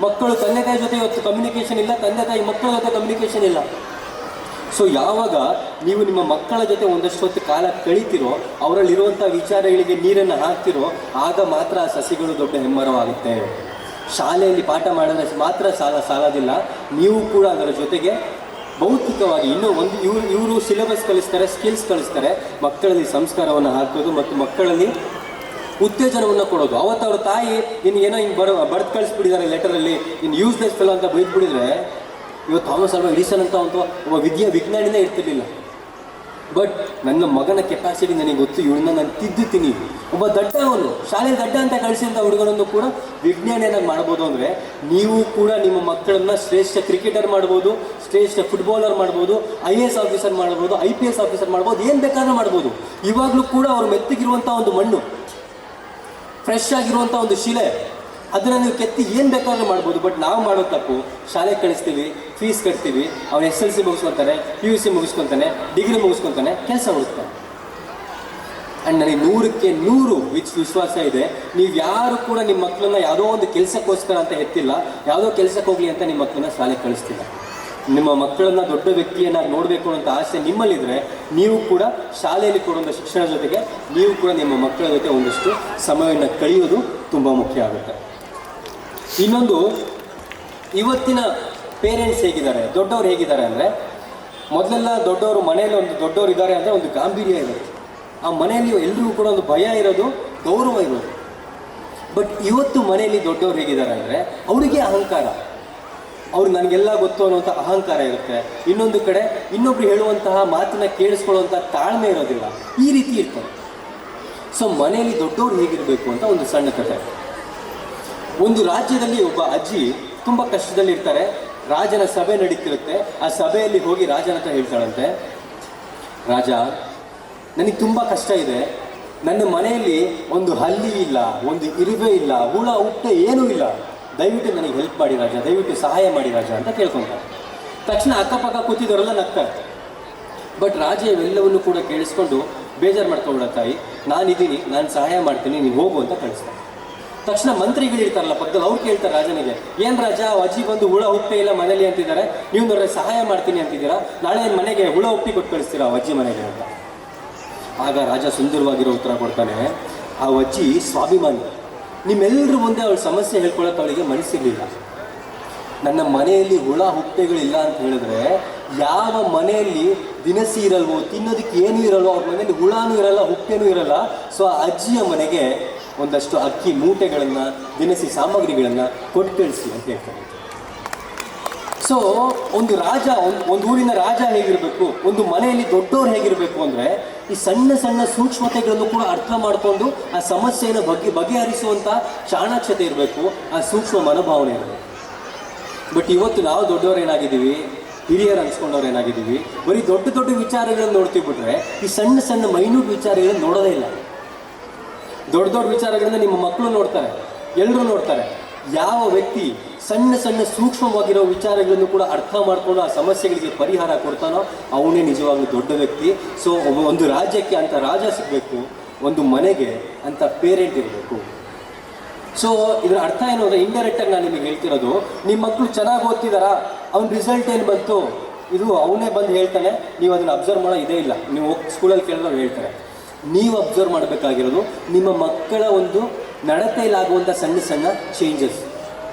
ಮಕ್ಕಳು ತಂದೆ ತಾಯಿ ಜೊತೆ ಇವತ್ತು ಕಮ್ಯುನಿಕೇಷನ್ ಇಲ್ಲ, ತಂದೆ ತಾಯಿ ಮಕ್ಕಳ ಜೊತೆ ಕಮ್ಯುನಿಕೇಷನ್ ಇಲ್ಲ. ಸೊ ಯಾವಾಗ ನೀವು ನಿಮ್ಮ ಮಕ್ಕಳ ಜೊತೆ ಒಂದಷ್ಟು ಹೊತ್ತು ಕಾಲ ಕಳೀತಿರೋ, ಅವರಲ್ಲಿರುವಂಥ ವಿಚಾರಗಳಿಗೆ ನೀರನ್ನು ಹಾಕ್ತಿರೋ, ಆಗ ಮಾತ್ರ ಆ ಸಸಿಗಳು ದೊಡ್ಡ ಹೆಮ್ಮರವಾಗುತ್ತೆ. ಶಾಲೆಯಲ್ಲಿ ಪಾಠ ಮಾಡಿದ್ರೆ ಮಾತ್ರ ಸಾಲೋದಿಲ್ಲ, ನೀವು ಕೂಡ ಅದರ ಜೊತೆಗೆ ಭೌತಿಕವಾಗಿ ಇನ್ನೂ ಒಂದು ಇವರು ಸಿಲೆಬಸ್ ಕಲಿಸ್ತಾರೆ, ಸ್ಕಿಲ್ಸ್ ಕಲಿಸ್ತಾರೆ, ಮಕ್ಕಳಲ್ಲಿ ಸಂಸ್ಕಾರವನ್ನು ಹಾಕೋದು ಮತ್ತು ಮಕ್ಕಳಲ್ಲಿ ಉತ್ತೇಜನವನ್ನು ಕೊಡೋದು. ಅವತ್ತು ಅವ್ರ ತಾಯಿ ಏನೋ ಹಿಂಗೆ ಬರೆದು ಕಳಿಸ್ಬಿಟ್ಟಿದ್ದಾರೆ ಲೆಟರಲ್ಲಿ, ಇನ್ನು ಯೂಸ್ಲೆಸ್ ಫೆಲೋ ಅಂತ ಬೈದ್ಬಿಟ್ಟಿದ್ರೆ ಇವತ್ತು ಥಾಮಸ್ ಆಲ್ವಾ ಎಡಿಸನ್ ಅಂತ ಒಬ್ಬ ವಿಜ್ಞಾನಿನೇ ಇರ್ತಿರ್ಲಿಲ್ಲ. ಬಟ್ ನನ್ನ ಮಗನ ಕೆಪಾಸಿಟಿ ನನಗೆ ಗೊತ್ತು, ಇವಳನ್ನ ನಾನು ತಿದ್ದುತ್ತೀನಿ, ಒಬ್ಬ ದಡ್ಡ, ಅವನು ಶಾಲೆಯಲ್ಲಿ ದಡ್ಡ ಅಂತ ಕಳಿಸಿದಂಥ ಹುಡುಗನನ್ನು ಕೂಡ ವಿಜ್ಞಾನಿಯನ್ನಾಗಿ ಮಾಡ್ಬೋದು. ಅಂದರೆ ನೀವು ಕೂಡ ನಿಮ್ಮ ಮಕ್ಕಳನ್ನ ಶ್ರೇಷ್ಠ ಕ್ರಿಕೆಟರ್ ಮಾಡ್ಬೋದು, ಶ್ರೇಷ್ಠ ಫುಟ್ಬಾಲರ್ ಮಾಡ್ಬೋದು, IAS ಆಫೀಸರ್ ಮಾಡ್ಬೋದು, IPS ಆಫೀಸರ್ ಮಾಡ್ಬೋದು, ಏನು ಬೇಕಾದ್ರೂ ಮಾಡ್ಬೋದು. ಇವಾಗಲೂ ಕೂಡ ಅವ್ರು ಮೆತ್ತಗಿರುವಂಥ ಒಂದು ಮಣ್ಣು, ಫ್ರೆಶ್ ಆಗಿರುವಂಥ ಒಂದು ಶಿಲೆ, ಅದನ್ನು ನೀವು ಕೆತ್ತಿ ಏನು ಬೇಕಾದ್ರೂ ಮಾಡ್ಬೋದು. ಬಟ್ ನಾವು ಮಾಡೋ ತಪ್ಪು, ಶಾಲೆಗೆ ಕಳಿಸ್ತೀವಿ, ಫೀಸ್ ಕಟ್ತೀವಿ, ಅವನು SLC ಮುಗಿಸ್ಕೊತಾನೆ, PUC ಮುಗಿಸ್ಕೊತಾನೆ, ಡಿಗ್ರಿ ಮುಗಿಸ್ಕೊತಾನೆ, ಕೆಲಸ ಹುಡುಕ್ತಾನೆ. ಆ್ಯಂಡ್ ನನಗೆ 100ಕ್ಕೆ 100 ವಿಶ್ವಾಸ ಇದೆ, ನೀವು ಯಾರು ಕೂಡ ನಿಮ್ಮ ಮಕ್ಕಳನ್ನ ಯಾವುದೋ ಒಂದು ಕೆಲಸಕ್ಕೋಸ್ಕರ ಅಂತ ಎತ್ತಿಲ್ಲ, ಯಾವುದೋ ಕೆಲಸಕ್ಕೆ ಹೋಗಲಿ ಅಂತ ನಿಮ್ಮ ಮಕ್ಕಳನ್ನ ಶಾಲೆಗೆ ಕಳಿಸ್ತಿಲ್ಲ. ನಿಮ್ಮ ಮಕ್ಕಳನ್ನ ದೊಡ್ಡ ವ್ಯಕ್ತಿಯನ್ನಾಗಿ ನೋಡಬೇಕು ಅನ್ನೋ ಆಸೆ ನಿಮ್ಮಲ್ಲಿದ್ದರೆ, ನೀವು ಕೂಡ ಶಾಲೆಯಲ್ಲಿ ಕೊಡುವಂಥ ಶಿಕ್ಷಣ ಜೊತೆಗೆ ನೀವು ಕೂಡ ನಿಮ್ಮ ಮಕ್ಕಳ ಜೊತೆ ಒಂದಷ್ಟು ಸಮಯವನ್ನು ಕಳೆಯೋದು ತುಂಬ ಮುಖ್ಯ ಆಗುತ್ತೆ. ಇನ್ನೊಂದು, ಇವತ್ತಿನ ಪೇರೆಂಟ್ಸ್ ಹೇಗಿದ್ದಾರೆ, ದೊಡ್ಡವ್ರು ಹೇಗಿದ್ದಾರೆ ಅಂದರೆ, ಮೊದಲೆಲ್ಲ ದೊಡ್ಡವರು ಮನೆಯಲ್ಲಿ ಒಂದು ದೊಡ್ಡವರು ಇದ್ದಾರೆ ಅಂದರೆ ಒಂದು ಗಾಂಭೀರ್ಯ ಇರುತ್ತೆ, ಆ ಮನೆಯಲ್ಲಿ ಎಲ್ರಿಗೂ ಕೂಡ ಒಂದು ಭಯ ಇರೋದು, ಗೌರವ ಇರೋದು. ಬಟ್ ಇವತ್ತು ಮನೆಯಲ್ಲಿ ದೊಡ್ಡವ್ರು ಹೇಗಿದ್ದಾರೆ ಅಂದರೆ ಅವರಿಗೆ ಅಹಂಕಾರ. ಅವ್ರು ನನಗೆಲ್ಲ ಗೊತ್ತು ಅನ್ನುವಂಥ ಅಹಂಕಾರ ಇರುತ್ತೆ. ಇನ್ನೊಂದು ಕಡೆ ಇನ್ನೊಬ್ರು ಹೇಳುವಂತಹ ಮಾತನ್ನ ಕೇಳಿಸ್ಕೊಳ್ಳುವಂಥ ತಾಳ್ಮೆ ಇರೋದಿಲ್ಲ. ಈ ರೀತಿ ಇರ್ತಾರೆ. ಸೊ ಮನೆಯಲ್ಲಿ ದೊಡ್ಡವ್ರು ಹೇಗಿರಬೇಕು ಅಂತ ಒಂದು ಸಣ್ಣ ಕಥೆ. ಒಂದು ರಾಜ್ಯದಲ್ಲಿ ಒಬ್ಬ ಅಜ್ಜಿ ತುಂಬ ಕಷ್ಟದಲ್ಲಿರ್ತಾರೆ. ರಾಜನ ಸಭೆ ನಡೀತಿರುತ್ತೆ. ಆ ಸಭೆಯಲ್ಲಿ ಹೋಗಿ ರಾಜನ ಹತ್ರ ಹೇಳ್ತಾಳಂತೆ, ರಾಜ, ನನಗೆ ತುಂಬ ಕಷ್ಟ ಇದೆ. ನನ್ನ ಮನೆಯಲ್ಲಿ ಒಂದು ಹಲ್ಲಿ ಇಲ್ಲ, ಒಂದು ಇರುವೆ ಇಲ್ಲ, ಹುಳ ಹುಟ್ಟೆ ಏನೂ ಇಲ್ಲ. ದಯವಿಟ್ಟು ನನಗೆ ಹೆಲ್ಪ್ ಮಾಡಿ ರಾಜ, ದಯವಿಟ್ಟು ಸಹಾಯ ಮಾಡಿ ರಾಜ ಅಂತ ಕೇಳ್ಕೊತಾರೆ. ತಕ್ಷಣ ಅಕ್ಕಪಕ್ಕ ಕೂತಿದ್ದವರೆಲ್ಲ ನಗ್ತಾರೆ. ಬಟ್ ರಾಜ ಇವೆಲ್ಲವನ್ನು ಕೂಡ ಕೇಳಿಸ್ಕೊಂಡು ಬೇಜಾರು ಮಾಡ್ಕೊಂಡ್ಬಿಡ, ತಾಯಿ ನಾನಿದ್ದೀನಿ, ನಾನು ಸಹಾಯ ಮಾಡ್ತೀನಿ, ನೀವು ಹೋಗು ಅಂತ ಕಳಿಸ್ತಾರೆ. ತಕ್ಷಣ ಮಂತ್ರಿಗಳಿರ್ತಾರಲ್ಲ ಪಕ್ಕದಲ್ಲಿ, ಅವ್ರು ಕೇಳ್ತಾರೆ ರಾಜನಿಗೆ, ಏನು ರಾಜ, ಅಜ್ಜಿ ಬಂದು ಹುಳ ಹುಟ್ಟೆ ಇಲ್ಲ ಮನೇಲಿ ಅಂತಿದ್ದಾರೆ, ನೀವು ನೋಡ್ರೆ ಸಹಾಯ ಮಾಡ್ತೀನಿ ಅಂತಿದ್ದೀರಾ, ನಾಳೆ ಮನೆಗೆ ಹುಳ ಹುಟ್ಟಿ ಕೊಟ್ಟು ಕಳಿಸ್ತೀರಾ ಅಜ್ಜಿ ಮನೆಗೆ ಅಂತ. ಆಗ ರಾಜ ಸುಂದರವಾಗಿರೋ ಉತ್ತರ ಕೊಡ್ತಾನೆ, ಆ ಅಜ್ಜಿ ಸ್ವಾಭಿಮಾನಿ, ನಿಮ್ಮೆಲ್ಲರ ಮುಂದೆ ಅವಳ ಸಮಸ್ಯೆ ಹೇಳ್ಕೊಳ್ಳೋಕೆ ಅವಳಿಗೆ ಮನಸ್ಸಿರಲಿಲ್ಲ. ನನ್ನ ಮನೆಯಲ್ಲಿ ಹುಳ ಹುಟ್ಟೆಗಳಿಲ್ಲ ಅಂತ ಹೇಳಿದ್ರೆ, ಯಾವ ಮನೆಯಲ್ಲಿ ದಿನಸಿ ಇರಲ್ವೋ, ತಿನ್ನೋದಕ್ಕೆ ಏನೂ ಇರಲ್ವೋ, ಅವ್ರ ಮನೆಯಲ್ಲಿ ಹುಳನೂ ಇರಲ್ಲ, ಹುಟ್ಟೆನೂ ಇರಲ್ಲ. ಸೊ ಆ ಅಜ್ಜಿಯ ಮನೆಗೆ ಒಂದಷ್ಟು ಅಕ್ಕಿ ಮೂಟೆಗಳನ್ನು, ದಿನಸಿ ಸಾಮಗ್ರಿಗಳನ್ನು ಕೊಟ್ಟು ಕಳಿಸಿ ಅಂತ ಹೇಳ್ತಾರೆ. ಸೊ ಒಂದು ರಾಜ, ಒಂದು ಊರಿನ ರಾಜ ಹೇಗಿರಬೇಕು, ಒಂದು ಮನೆಯಲ್ಲಿ ದೊಡ್ಡವ್ರು ಹೇಗಿರಬೇಕು ಅಂದರೆ, ಈ ಸಣ್ಣ ಸಣ್ಣ ಸೂಕ್ಷ್ಮತೆಗಳನ್ನು ಕೂಡ ಅರ್ಥ ಮಾಡಿಕೊಂಡು ಆ ಸಮಸ್ಯೆಯನ್ನು ಬಗೆಹರಿಸುವಂಥ ಚಾಣಾಕ್ಷತೆ ಇರಬೇಕು, ಆ ಸೂಕ್ಷ್ಮ ಮನೋಭಾವನೆ ಇರಬೇಕು. ಬಟ್ ಇವತ್ತು ನಾವು ದೊಡ್ಡವ್ರು ಏನಾಗಿದ್ದೀವಿ, ಹಿರಿಯರು ಅನ್ಸ್ಕೊಂಡವ್ರು ಏನಾಗಿದ್ದೀವಿ, ಬರೀ ದೊಡ್ಡ ದೊಡ್ಡ ವಿಚಾರಗಳನ್ನು ನೋಡ್ತೀವಿ ಬಿಟ್ರೆ ಈ ಸಣ್ಣ ಸಣ್ಣ ಮೈನ್ಯೂಟ್ ವಿಚಾರಗಳನ್ನು ನೋಡೋದೇ ಇಲ್ಲ. ದೊಡ್ಡ ದೊಡ್ಡ ವಿಚಾರಗಳನ್ನ ನಿಮ್ಮ ಮಕ್ಕಳು ನೋಡ್ತಾರೆ, ಎಲ್ಲರೂ ನೋಡ್ತಾರೆ. ಯಾವ ವ್ಯಕ್ತಿ ಸಣ್ಣ ಸಣ್ಣ ಸೂಕ್ಷ್ಮವಾಗಿರೋ ವಿಚಾರಗಳನ್ನು ಕೂಡ ಅರ್ಥ ಮಾಡಿಕೊಂಡು ಆ ಸಮಸ್ಯೆಗಳಿಗೆ ಪರಿಹಾರ ಕೊಡ್ತಾನೋ ಅವನೇ ನಿಜವಾಗ್ಲೂ ದೊಡ್ಡ ವ್ಯಕ್ತಿ. ಸೊ ಒಂದು ರಾಜ್ಯಕ್ಕೆ ಅಂತ ರಾಜ ಸಿಗಬೇಕು, ಒಂದು ಮನೆಗೆ ಅಂತ ಪೇರೆಂಟ್ ಇರಬೇಕು. ಸೊ ಇದರ ಅರ್ಥ ಏನು ಅಂದರೆ, ಇಂಡೈರೆಕ್ಟಾಗಿ ನಾನು ನಿಮಗೆ ಹೇಳ್ತಿರೋದು, ನಿಮ್ಮ ಮಕ್ಕಳು ಚೆನ್ನಾಗಿ ಓದ್ತಿದ್ದಾರಾ, ಅವ್ನ ರಿಸಲ್ಟ್ ಏನು ಬಂತು, ಇದು ಅವನೇ ಬಂದು ಹೇಳ್ತಾನೆ, ನೀವು ಅದನ್ನು ಅಬ್ಸರ್ವ್ ಮಾಡೋ ಇದೇ ಇಲ್ಲ. ನೀವು ಸ್ಕೂಲಲ್ಲಿ ಕೇಳಿದವ್ರು ಹೇಳ್ತಾರೆ. ನೀವು ಅಬ್ಸರ್ವ್ ಮಾಡಬೇಕಾಗಿರೋದು ನಿಮ್ಮ ಮಕ್ಕಳ ಒಂದು ನಡತೆಯಲ್ಲಾಗುವಂಥ ಸಣ್ಣ ಸಣ್ಣ ಚೇಂಜಸ್.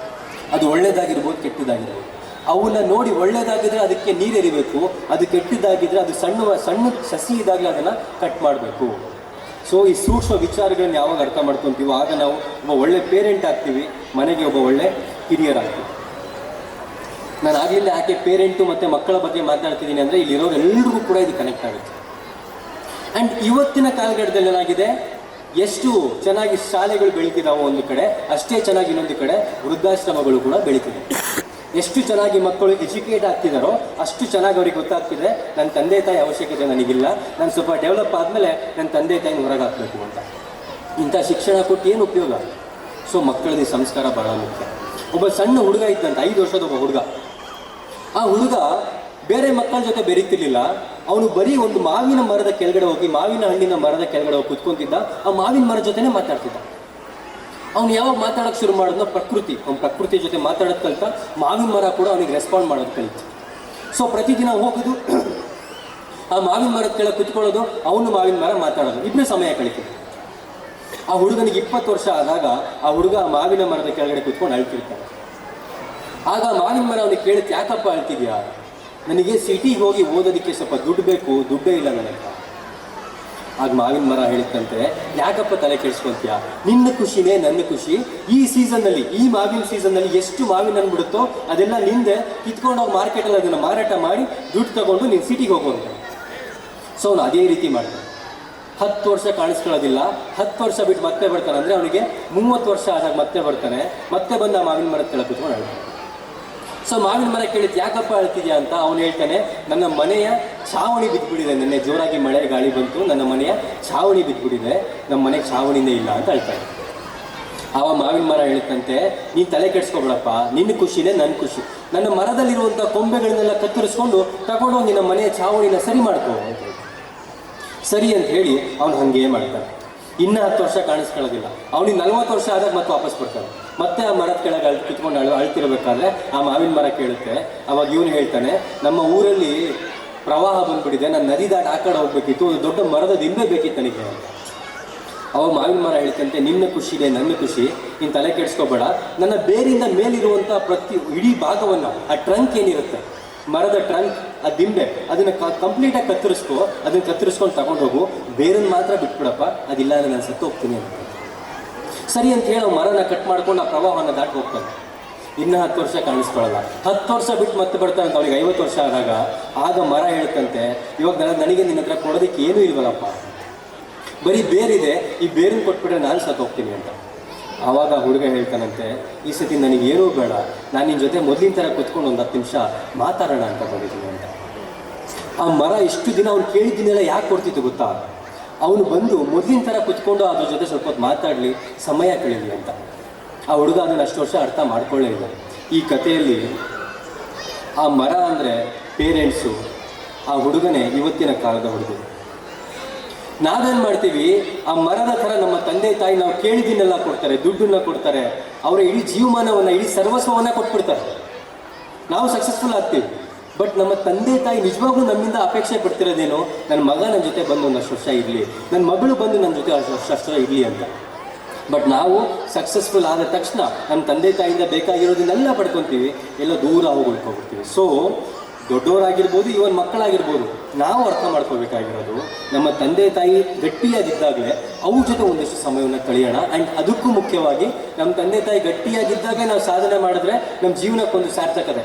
ಅದು ಒಳ್ಳೆಯದಾಗಿರ್ಬೋದು, ಕೆಟ್ಟದಾಗಿರ್ಬೋದು. ಅವನ್ನ ನೋಡಿ ಒಳ್ಳೆಯದಾಗಿದ್ದರೆ ಅದಕ್ಕೆ ನೀರು ಎರಿಬೇಕು, ಅದು ಕೆಟ್ಟದಾಗಿದ್ದರೆ ಅದು ಸಣ್ಣ ಸಣ್ಣ ಸಸಿ ಇದ್ದಾಗಲೇ ಅದನ್ನು ಕಟ್ ಮಾಡಬೇಕು. ಸೊ ಈ ಸೂಕ್ಷ್ಮ ವಿಚಾರಗಳನ್ನ ಯಾವಾಗ ಅರ್ಥ ಮಾಡ್ಕೊತೀವೋ ಆಗ ನಾವು ಒಬ್ಬ ಒಳ್ಳೆ ಪೇರೆಂಟ್ ಆಗ್ತೀವಿ, ಮನೆಗೆ ಒಬ್ಬ ಒಳ್ಳೆ ಹಿರಿಯರಾಗ್ತೀವಿ. ನಾನು ಆಗಲಿಂದ ಯಾಕೆ ಪೇರೆಂಟು ಮತ್ತು ಮಕ್ಕಳ ಬಗ್ಗೆ ಮಾತಾಡ್ತಿದ್ದೀನಿ ಅಂದರೆ, ಇಲ್ಲಿರೋರು ಎಲ್ರಿಗೂ ಕೂಡ ಇದು ಕನೆಕ್ಟ್ ಆಗುತ್ತೆ. ಆ್ಯಂಡ್ ಇವತ್ತಿನ ಕಾಲಘಟ್ಟದಲ್ಲಿ ಏನಾಗಿದೆ, ಎಷ್ಟು ಚೆನ್ನಾಗಿ ಶಾಲೆಗಳು ಬೆಳೀತಿದ್ದಾವೋ ಒಂದು ಕಡೆ, ಅಷ್ಟೇ ಚೆನ್ನಾಗಿ ಇನ್ನೊಂದು ಕಡೆ ವೃದ್ಧಾಶ್ರಮಗಳು ಕೂಡ ಬೆಳೀತಿದೆ. ಎಷ್ಟು ಚೆನ್ನಾಗಿ ಮಕ್ಕಳು ಎಜುಕೇಟ್ ಆಗ್ತಿದ್ದಾರೋ ಅಷ್ಟು ಚೆನ್ನಾಗಿ ಅವ್ರಿಗೆ ಗೊತ್ತಾಗ್ತಿದೆ, ನನ್ನ ತಂದೆ ತಾಯಿ ಅವಶ್ಯಕತೆ ನನಗಿಲ್ಲ, ನಾನು ಸ್ವಲ್ಪ ಡೆವಲಪ್ ಆದಮೇಲೆ ನನ್ನ ತಂದೆ ತಾಯಿನ ಹೊರಗೆ ಹಾಕಬೇಕು ಅಂತ. ಇಂಥ ಶಿಕ್ಷಣ ಕೊಟ್ಟು ಏನು ಉಪಯೋಗ? ಸೊ ಮಕ್ಕಳಲ್ಲಿ ಸಂಸ್ಕಾರ ಭಾಳ ಮುಖ್ಯ. ಒಬ್ಬ ಸಣ್ಣ ಹುಡುಗ ಇದ್ದಂತ, 5 ವರ್ಷದ ಒಬ್ಬ ಹುಡುಗ. ಆ ಹುಡುಗ ಬೇರೆ ಮಕ್ಕಳ ಜೊತೆ ಬೆರೀತಿರ್ಲಿಲ್ಲ. ಅವನು ಬರೀ ಒಂದು ಮಾವಿನ ಮರದ ಕೆಳಗಡೆ ಹೋಗಿ, ಮಾವಿನ ಹಣ್ಣಿನ ಮರದ ಕೆಳಗಡೆ ಹೋಗಿ ಕುತ್ಕೊಂತಿದ್ದ. ಆ ಮಾವಿನ ಮರದ ಜೊತೆನೇ ಮಾತಾಡ್ತಿದ್ದ. ಅವ್ನು ಯಾವಾಗ ಮಾತಾಡೋಕ್ಕೆ ಶುರು ಮಾಡಿದ್ನೋ, ಅವ್ನು ಪ್ರಕೃತಿ ಜೊತೆ ಮಾತಾಡೋದು ಕಲಿತ, ಮಾವಿನ ಮರ ಕೂಡ ಅವನಿಗೆ ರೆಸ್ಪಾಂಡ್ ಮಾಡೋದು ಕಲಿತು. ಸೊ ಪ್ರತಿದಿನ ಹೋಗೋದು, ಆ ಮಾವಿನ ಮರದ ಕೆಳಗೆ ಕುತ್ಕೊಳ್ಳೋದು, ಅವನು ಮಾವಿನ ಮರ ಮಾತಾಡೋದು, ಇಬ್ಬರು ಸಮಯ ಕಳಿತಿದ್ರು. ಆ ಹುಡುಗನಿಗೆ 20 ವರ್ಷ ಆದಾಗ ಆ ಹುಡುಗ ಆ ಮಾವಿನ ಮರದ ಕೆಳಗಡೆ ಕುತ್ಕೊಂಡು ಅಳ್ತಿರ್ತಾನೆ. ಆಗ ಮಾವಿನ ಮರ ಅವನಿಗೆ ಕೇಳುತ್ತೆ, ಯಾಕಪ್ಪ ಅಳ್ತಿದ್ಯಾ? ನನಗೆ ಸಿಟಿಗೆ ಹೋಗಿ ಓದೋದಕ್ಕೆ ಸ್ವಲ್ಪ ದುಡ್ಡು ಬೇಕು, ದುಡ್ಡೇ ಇಲ್ಲ ನನಗೆ. ಆಗ ಮಾವಿನ ಮರ ಹೇಳುತ್ತಂತೆ, ಯಾಕಪ್ಪ ತಲೆ ಕೆಡಿಸ್ಕೊಂತೀಯ? ನಿನ್ನ ಖುಷಿನೇ ನನ್ನ ಖುಷಿ. ಈ ಸೀಸನ್ನಲ್ಲಿ, ಈ ಮಾವಿನ ಸೀಸನ್ನಲ್ಲಿ ಎಷ್ಟು ಮಾವಿನ ಹಣ್ಣು ಬಿಡುತ್ತೋ ಅದೆಲ್ಲ ನಿಂದೆ, ಕಿತ್ಕೊಂಡೋಗಿ ಮಾರ್ಕೆಟಲ್ಲಿ ಅದನ್ನು ಮಾರಾಟ ಮಾಡಿ ದುಡ್ಡು ತಗೊಂಡು ನೀನು ಸಿಟಿಗೆ ಹೋಗುವಂತ. ಸೊ ಅವನು ಅದೇ ರೀತಿ ಮಾಡ್ತಾನೆ. 10 ವರ್ಷ ಕಾಣಿಸ್ಕೊಳ್ಳೋದಿಲ್ಲ, 10 ವರ್ಷ ಬಿಟ್ಟು ಮತ್ತೆ ಬರ್ತಾನೆ. ಅಂದರೆ ಅವನಿಗೆ 30 ವರ್ಷ ಆದಾಗ ಮತ್ತೆ ಬರ್ತಾನೆ. ಮತ್ತೆ ಬಂದು ಆ ಮಾವಿನ ಮರದ ಕೆಳಗೆ ಕುತ್ಕೊಂಡು ಅಳ್ತಾನೆ. ಸೊ ಮಾವಿನ ಮರ ಕೇಳಿದ್ದು, ಯಾಕಪ್ಪ ಅಳ್ತಿದ್ಯಾ ಅಂತ. ಅವನು ಹೇಳ್ತಾನೆ, ನನ್ನ ಮನೆಯ ಛಾವಣಿ ಬಿದ್ದುಬಿಟ್ಟಿದೆ, ನಿನ್ನೆ ಜೋರಾಗಿ ಮಳೆ ಗಾಳಿ ಬಂತು, ನನ್ನ ಮನೆಯ ಛಾವಣಿ ಬಿದ್ದುಬಿಟ್ಟಿದೆ, ನಮ್ಮ ಮನೆಗೆ ಛಾವಣಿನೇ ಇಲ್ಲ ಅಂತ ಹೇಳ್ತಾನೆ. ಆವಾಗ ಮಾವಿನ ಮರ ಹೇಳುತ್ತಂತೆ, ನೀನು ತಲೆ ಕೆಡಿಸ್ಕೊಬೇಡಪ್ಪ, ನಿನ್ನ ಖುಷಿನೇ ನನ್ನ ಖುಷಿ. ನನ್ನ ಮರದಲ್ಲಿರುವಂಥ ಕೊಂಬೆಗಳನ್ನೆಲ್ಲ ಕತ್ತರಿಸ್ಕೊಂಡು ತಗೊಂಡೋಗಿ ನಿನ್ನ ಮನೆಯ ಛಾವಣಿನ ಸರಿ ಮಾಡ್ಕೋ ಅಂತ ಹೇಳ್ತಾನೆ. ಸರಿ ಅಂತ ಹೇಳಿ ಅವನು ಹಾಗೇ ಮಾಡ್ತಾನೆ. ಇನ್ನೂ 10 ವರ್ಷ ಕಾಣಿಸ್ಕೊಳ್ಳೋದಿಲ್ಲ. ಅವನಿಗೆ 40 ವರ್ಷ ಆದಾಗ ಮತ್ತೆ ವಾಪಸ್ ಬರ್ತಾನೆ. ಮತ್ತೆ ಆ ಮರದ ಕೆಳಗೆ ಕುತ್ಕೊಂಡು ಅಳ್ತಿರ್ಬೇಕಾದ್ರೆ ಆ ಮಾವಿನ ಮರ ಕೇಳುತ್ತೆ. ಅವಾಗ ಇವನು ಹೇಳ್ತಾನೆ, ನಮ್ಮ ಊರಲ್ಲಿ ಪ್ರವಾಹ ಬಂದ್ಬಿಟ್ಟಿದೆ, ನಾನು ನದಿ ದಾಟಿ ಆ ಕಡೆ ಹೋಗ್ಬೇಕಿತ್ತು, ಒಂದು ದೊಡ್ಡ ಮರದ ದಿಂಬೆ ಬೇಕಿತ್ತು ನನಗೆ ಅಂತ. ಅವಾಗ ಮಾವಿನ ಮರ ಹೇಳ್ತಂತೆ, ನಿನ್ನ ಖುಷಿದೆ ನನ್ನ ಖುಷಿ, ನೀನು ತಲೆ ಕೆಡಿಸ್ಕೋಬೇಡ. ನನ್ನ ಬೇರಿಂದ ಮೇಲಿರುವಂಥ ಇಡೀ ಭಾಗವನ್ನು, ಆ ಟ್ರಂಕ್ ಏನಿರುತ್ತೆ, ಮರದ ಟ್ರಂಕ್, ಆ ದಿಂಬೆ, ಅದನ್ನು ಕಂಪ್ಲೀಟಾಗಿ ಕತ್ತರಿಸ್ಕೊ, ಅದನ್ನು ಕತ್ತರಿಸ್ಕೊಂಡು ತಗೊಂಡು ಹೋಗು, ಬೇರನ್ನು ಮಾತ್ರ ಬಿಟ್ಬಿಡಪ್ಪ, ಅದಿಲ್ಲ ನಾನು ಸತ್ತು ಹೋಗ್ತೀನಿ ಅಂತ. ಸರಿ ಅಂತ ಹೇಳಿ ಮರನ ಕಟ್ ಮಾಡ್ಕೊಂಡು ಆ ಪ್ರವಾಹವನ್ನು ದಾಟಿ ಹೋಗ್ತಾನೆ. ಇನ್ನು 10 ವರ್ಷ ಕಾಣಿಸ್ಕೊಳ್ಳಲ್ಲ. 10 ವರ್ಷ ಬಿಟ್ಟು ಮತ್ತೆ ಬರ್ತಾರೆ ಅಂತ ಅವ್ರಿಗೆ 50 ವರ್ಷ ಆದಾಗ, ಆಗ ಮರ ಹೇಳ್ತಂತೆ, ಇವಾಗ ನನಗೆ ನಿನ್ನ ಹತ್ರ ಕೊಡೋದಕ್ಕೆ ಏನೂ ಇಲ್ವಲ್ಲಪ್ಪ, ಬರೀ ಬೇರಿದೆ, ಈ ಬೇರನ್ನು ಕೊಟ್ಬಿಟ್ರೆ ನಾನು ಸತ್ತೋಗ್ತೀನಿ ಅಂತ. ಆವಾಗ ಹುಡುಗ ಹೇಳ್ತಾನಂತೆ, ಈ ಸತಿ ನನಗೇನೂ ಬೇಡ, ನಾನು ನಿನ್ನ ಜೊತೆ ಮೊದಲಿನ ಥರ ಕೂತ್ಕೊಂಡು ಒಂದು 10 ನಿಮಿಷ ಮಾತಾಡೋಣ ಅಂತ ಬಂದಿದ್ದೀನಿ ಅಂತ. ಆ ಮರ ಇಷ್ಟು ದಿನ ಅವ್ನು ಕೇಳಿದ್ದನ್ನೆಲ್ಲ ಯಾಕೆ ಕೊಡ್ತಿತ್ತು ಗೊತ್ತಾ? ಅವನು ಬಂದು ಮೊದಲಿನ ಥರ ಕುತ್ಕೊಂಡು ಅದ್ರ ಜೊತೆ ಸ್ವಲ್ಪ ಹೊತ್ತು ಮಾತಾಡಲಿ, ಸಮಯ ಕಳೀಲಿ ಅಂತ. ಆ ಹುಡುಗ ಅದನ್ನು ಅಷ್ಟು ವರ್ಷ ಅರ್ಥ ಮಾಡ್ಕೊಳ್ಳೇ ಇಲ್ಲ. ಈ ಕಥೆಯಲ್ಲಿ ಆ ಮರ ಅಂದರೆ ಪೇರೆಂಟ್ಸು, ಆ ಹುಡುಗನೇ ಇವತ್ತಿನ ಕಾಲದ ಹುಡುಗ. ನಾವೇನು ಮಾಡ್ತೀವಿ, ಆ ಮರದ ಥರ ನಮ್ಮ ತಂದೆ ತಾಯಿ ನಾವು ಕೇಳಿದ್ದನ್ನೆಲ್ಲ ಕೊಡ್ತಾರೆ, ದುಡ್ಡನ್ನ ಕೊಡ್ತಾರೆ, ಅವರ ಇಡೀ ಜೀವಮಾನವನ್ನು, ಇಡೀ ಸರ್ವಸ್ವವನ್ನು ಕೊಟ್ಬಿಡ್ತಾರೆ. ನಾವು ಸಕ್ಸಸ್ಫುಲ್ ಆಗ್ತೀವಿ. ಬಟ್ ನಮ್ಮ ತಂದೆ ತಾಯಿ ನಿಜವಾಗ್ಲೂ ನಮ್ಮಿಂದ ಅಪೇಕ್ಷೆ ಪಡ್ತಿರೋದೇನು, ನನ್ನ ಮಗ ನನ್ನ ಜೊತೆ ಬಂದು ಒಂದಷ್ಟು ವರ್ಷ ಇರಲಿ, ನನ್ನ ಮಗಳು ಬಂದು ನನ್ನ ಜೊತೆ ಅಷ್ಟು ವರ್ಷ ಇರಲಿ ಅಂತ. ಬಟ್ ನಾವು ಸಕ್ಸಸ್ಫುಲ್ ಆದ ತಕ್ಷಣ ನಮ್ಮ ತಂದೆ ತಾಯಿಯಿಂದ ಬೇಕಾಗಿರೋದನ್ನೆಲ್ಲ ಪಡ್ಕೊತೀವಿ, ಎಲ್ಲ ದೂರ ಹೋಗ್ಬಿಡ್ತೀವಿ. ಸೊ ದೊಡ್ಡವರಾಗಿರ್ಬೋದು, ಇವನ್ ಮಕ್ಕಳಾಗಿರ್ಬೋದು, ನಾವು ಅರ್ಥ ಮಾಡ್ಕೋಬೇಕಾಗಿರೋದು, ನಮ್ಮ ತಂದೆ ತಾಯಿ ಗಟ್ಟಿಯಾಗಿದ್ದಾಗಲೇ ಅವ್ರ ಜೊತೆ ಒಂದಷ್ಟು ಸಮಯವನ್ನು ಕಳೆಯೋಣ. ಆ್ಯಂಡ್ ಅದಕ್ಕೂ ಮುಖ್ಯವಾಗಿ ನಮ್ಮ ತಂದೆ ತಾಯಿ ಗಟ್ಟಿಯಾಗಿದ್ದಾಗೆ ನಾವು ಸಾಧನೆ ಮಾಡಿದ್ರೆ ನಮ್ಮ ಜೀವನಕ್ಕೊಂದು ಸಾರ್ಥಕತೆ.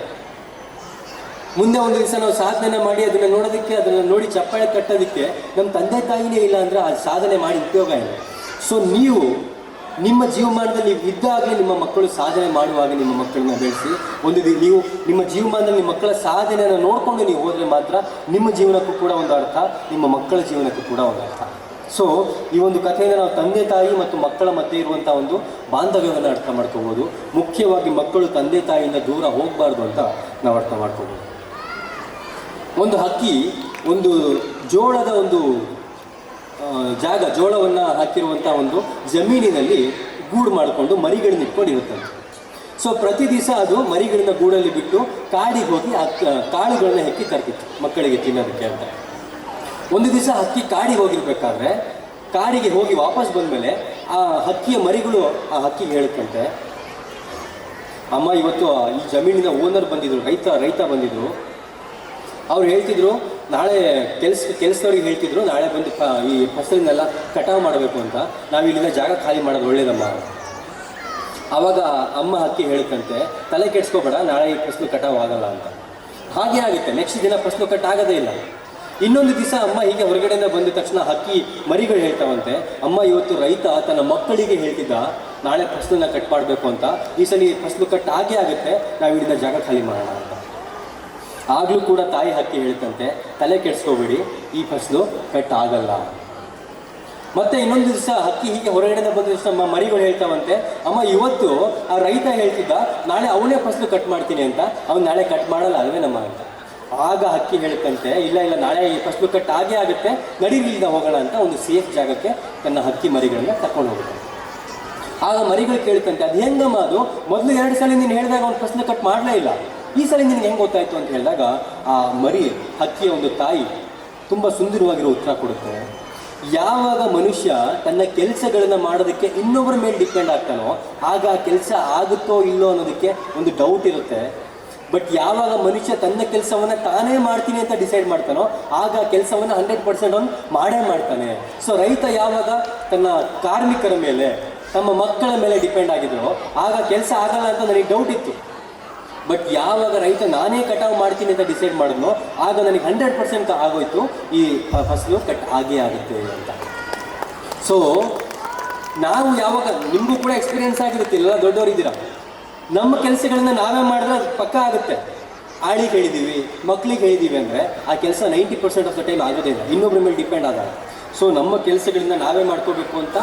ಮುಂದೆ ಒಂದು ದಿವಸ ನಾವು ಸಾಧನೆ ಮಾಡಿ ಅದನ್ನು ನೋಡೋದಕ್ಕೆ, ಅದನ್ನು ನೋಡಿ ಚಪ್ಪಾಳೆ ಕಟ್ಟೋದಕ್ಕೆ ನಮ್ಮ ತಂದೆ ತಾಯಿನೇ ಇಲ್ಲ ಅಂದರೆ ಆ ಸಾಧನೆ ಮಾಡಿ ಉಪಯೋಗ ಇಲ್ಲ. ಸೊ ನೀವು ನಿಮ್ಮ ಜೀವಮಾನದಲ್ಲಿ ನೀವು ಇದ್ದಾಗಲೇ ನಿಮ್ಮ ಮಕ್ಕಳು ಸಾಧನೆ ಮಾಡುವಾಗ ನಿಮ್ಮ ಮಕ್ಕಳನ್ನ ಬೆಳೆಸಿ, ನೀವು ನಿಮ್ಮ ಜೀವಮಾನದಲ್ಲಿ ನಿಮ್ಮ ಮಕ್ಕಳ ಸಾಧನೆಯನ್ನು ನೋಡಿಕೊಂಡು ನೀವು ಹೋದರೆ ಮಾತ್ರ ನಿಮ್ಮ ಜೀವನಕ್ಕೂ ಕೂಡ ಒಂದು ಅರ್ಥ, ನಿಮ್ಮ ಮಕ್ಕಳ ಜೀವನಕ್ಕೂ ಕೂಡ ಒಂದು ಅರ್ಥ. ಸೊ ಈ ಒಂದು ಕಥೆಯಿಂದ ನಾವು ತಂದೆ ತಾಯಿ ಮತ್ತು ಮಕ್ಕಳ ಮಧ್ಯೆ ಇರುವಂಥ ಒಂದು ಬಾಂಧವ್ಯವನ್ನು ಅರ್ಥ ಮಾಡ್ಕೋಬೋದು. ಮುಖ್ಯವಾಗಿ ಮಕ್ಕಳು ತಂದೆ ತಾಯಿಯಿಂದ ದೂರ ಹೋಗಬಾರ್ದು ಅಂತ ನಾವು ಅರ್ಥ ಮಾಡ್ಕೋಬೋದು. ಒಂದು ಹಕ್ಕಿ ಒಂದು ಜೋಳದ ಒಂದು ಜೋಳವನ್ನು ಹಾಕಿರುವಂಥ ಒಂದು ಜಮೀನಿನಲ್ಲಿ ಗೂಡು ಮಾಡಿಕೊಂಡು ಮರಿಗಳನ್ನ ಇಟ್ಕೊಂಡಿರುತ್ತಂತೆ. ಸೊ ಪ್ರತಿ ದಿವಸ ಅದು ಮರಿಗಳನ್ನ ಗೂಡಲ್ಲಿ ಬಿಟ್ಟು ಕಾಡಿಗೆ ಹೋಗಿ ಕಾಳುಗಳನ್ನ ಹೆಕ್ಕಿ ತರ್ತಿತ್ತು ಮಕ್ಕಳಿಗೆ ತಿನ್ನೋದಕ್ಕೆ ಅಂತ. ಒಂದು ದಿವಸ ಹಕ್ಕಿ ಕಾಡಿಗೆ ಹೋಗಿರ್ಬೇಕಾದ್ರೆ, ಕಾಡಿಗೆ ಹೋಗಿ ವಾಪಸ್ ಬಂದಮೇಲೆ ಆ ಹಕ್ಕಿಯ ಮರಿಗಳು ಆ ಹಕ್ಕಿಗೆ ಹೇಳುತ್ತಂತೆ, ಅಮ್ಮ ಇವತ್ತು ಈ ಜಮೀನಿನ ಓನರ್ ಬಂದಿದ್ರು, ರೈತ ಬಂದಿದ್ರು, ಅವ್ರು ಹೇಳ್ತಿದ್ರು ನಾಳೆ ಕೆಲಸದವ್ರಿಗೆ ಹೇಳ್ತಿದ್ರು ನಾಳೆ ಬಂದು ಈ ಫಸಲನ್ನೆಲ್ಲ ಕಟಾವು ಮಾಡಬೇಕು ಅಂತ, ನಾವು ಇಲ್ಲಿಂದ ಜಾಗ ಖಾಲಿ ಮಾಡೋದು ಒಳ್ಳೇದಮ್ಮ. ಆವಾಗ ಅಮ್ಮ ಹಕ್ಕಿ ಹೇಳುತ್ತಂತೆ, ತಲೆ ಕೆಡಿಸ್ಕೋಬೇಡ, ನಾಳೆ ಈ ಫಸಲು ಕಟಾವು ಆಗಲ್ಲ ಅಂತ. ಹಾಗೆ ಆಗುತ್ತೆ, ನೆಕ್ಸ್ಟ್ ದಿನ ಫಸಲು ಕಟ್ ಆಗೋದೇ ಇಲ್ಲ. ಇನ್ನೊಂದು ದಿವಸ ಅಮ್ಮ ಹೀಗೆ ಹೊರಗಡೆಯಿಂದ ಬಂದ ತಕ್ಷಣ ಹಕ್ಕಿ ಮರಿಗಳು ಹೇಳ್ತಾವಂತೆ, ಅಮ್ಮ ಇವತ್ತು ರೈತ ತನ್ನ ಮಕ್ಕಳಿಗೆ ಹೇಳ್ತಿದ್ದ ನಾಳೆ ಫಸಲನ್ನ ಕಟ್ ಮಾಡಬೇಕು ಅಂತ, ಈ ಸಲ ಫಸಲು ಕಟ್ ಆಗೇ ಆಗುತ್ತೆ, ನಾವು ಇಲ್ಲಿಂದ ಜಾಗ ಖಾಲಿ ಮಾಡೋಣ ಅಂತ. ಆಗಲೂ ಕೂಡ ತಾಯಿ ಹಕ್ಕಿ ಹೇಳ್ತಂತೆ, ತಲೆ ಕೆಡಿಸ್ಕೋಬೇಡಿ, ಈ ಫಸಲು ಕಟ್ ಆಗಲ್ಲ. ಮತ್ತೆ ಇನ್ನೊಂದು ದಿವಸ ಹಕ್ಕಿ ಹೀಗೆ ಹೊರಗಡೆಯಿಂದ ಬಂದ ದಿವಸ ನಮ್ಮ ಮರಿಗಳು ಹೇಳ್ತಾವಂತೆ, ಅಮ್ಮ ಇವತ್ತು ಆ ರೈತ ಹೇಳ್ತಿದ್ದ ನಾಳೆ ಅವನೇ ಫಸಲು ಕಟ್ ಮಾಡ್ತೀನಿ ಅಂತ, ಅವ್ನು ನಾಳೆ ಕಟ್ ಮಾಡಲ್ಲ ಅಲ್ವೇ ನಮ್ಮ ಅಂತ. ಆಗ ಹಕ್ಕಿ ಹೇಳ್ತಂತೆ, ಇಲ್ಲ ನಾಳೆ ಈ ಫಸಲು ಕಟ್ ಆಗೇ ಆಗುತ್ತೆ, ನಡೀಲಿಂದ ಹೋಗೋಣ ಅಂತ ಒಂದು ಸೇಫ್ ಜಾಗಕ್ಕೆ ತನ್ನ ಹಕ್ಕಿ ಮರಿಗಳನ್ನ ಕರ್ಕೊಂಡು ಹೋಗುತ್ತೆ. ಆಗ ಮರಿಗಳು ಕೇಳ್ತಂತೆ, ಅದು ಹೆಂಗಮ್ಮ, ಅದು ಮೊದಲು 2 ಸಲ ನೀನು ಹೇಳಿದಾಗ ಅವ್ನು ಫಸಲು ಕಟ್ ಮಾಡಲೇ ಇಲ್ಲ, ಈ ಸಲ ನಿನಗೆ ಹೆಂಗೆ ಗೊತ್ತಾಯಿತು ಅಂತ ಹೇಳಿದಾಗ ಆ ಹಕ್ಕಿಯ ಒಂದು ತಾಯಿ ತುಂಬ ಸುಂದರವಾಗಿರೋ ಉತ್ತರ ಕೊಡುತ್ತೆ. ಯಾವಾಗ ಮನುಷ್ಯ ತನ್ನ ಕೆಲಸಗಳನ್ನು ಮಾಡೋದಕ್ಕೆ ಇನ್ನೊಬ್ಬರ ಮೇಲೆ ಡಿಪೆಂಡ್ ಆಗ್ತಾನೋ ಆಗ ಆ ಕೆಲಸ ಆಗುತ್ತೋ ಇಲ್ಲೋ ಅನ್ನೋದಕ್ಕೆ ಒಂದು ಡೌಟ್ ಇರುತ್ತೆ. ಬಟ್ ಯಾವಾಗ ಮನುಷ್ಯ ತನ್ನ ಕೆಲಸವನ್ನು ತಾನೇ ಮಾಡ್ತೀನಿ ಅಂತ ಡಿಸೈಡ್ ಮಾಡ್ತಾನೋ ಆಗ ಕೆಲಸವನ್ನು 100% ಅವನು ಮಾಡೇ ಮಾಡ್ತಾನೆ. ಸೊ ರೈತ ಯಾವಾಗ ತನ್ನ ಕಾರ್ಮಿಕರ ಮೇಲೆ, ತಮ್ಮ ಮಕ್ಕಳ ಮೇಲೆ ಡಿಪೆಂಡ್ ಆಗಿದ್ರು ಆಗ ಕೆಲಸ ಆಗಲ್ಲ ಅಂತ ನನಗೆ ಡೌಟ್ ಇತ್ತು. ಬಟ್ ಯಾವಾಗ ರೈತ ನಾನೇ ಕಟಾವು ಮಾಡ್ತೀನಿ ಅಂತ ಡಿಸೈಡ್ ಮಾಡಿದ್ನೋ ಆಗ ನನಗೆ 100% ಆಗೋಯ್ತು, ಈ ಫಸಲು ಕಟ್ ಆಗೇ ಆಗುತ್ತೆ ಅಂತ. ಸೊ ನಾವು ಯಾವಾಗ, ನಿಮಗೂ ಕೂಡ ಎಕ್ಸ್ಪೀರಿಯನ್ಸ್ ಆಗಿರುತ್ತೆ, ಎಲ್ಲ ದೊಡ್ಡವರಿದ್ದೀರಾ, ನಮ್ಮ ಕೆಲಸಗಳನ್ನ ನಾವೇ ಮಾಡಿದ್ರೆ ಅದು ಪಕ್ಕ ಆಗುತ್ತೆ. ಆಳಿಗೆ ಹೇಳಿದ್ದೀವಿ, ಮಕ್ಳಿಗೆ ಹೇಳಿದ್ದೀವಿ ಅಂದರೆ ಆ ಕೆಲಸ 90% ಆಫ್ ದ ಟೈಮ್ ಆಗೋದೇ ಇಲ್ಲ, ಇನ್ನೊಬ್ಬರ ಮೇಲೆ ಡಿಪೆಂಡ್ ಆದಾಗ. ಸೊ ನಮ್ಮ ಕೆಲಸಗಳನ್ನ ನಾವೇ ಮಾಡ್ಕೋಬೇಕು ಅಂತ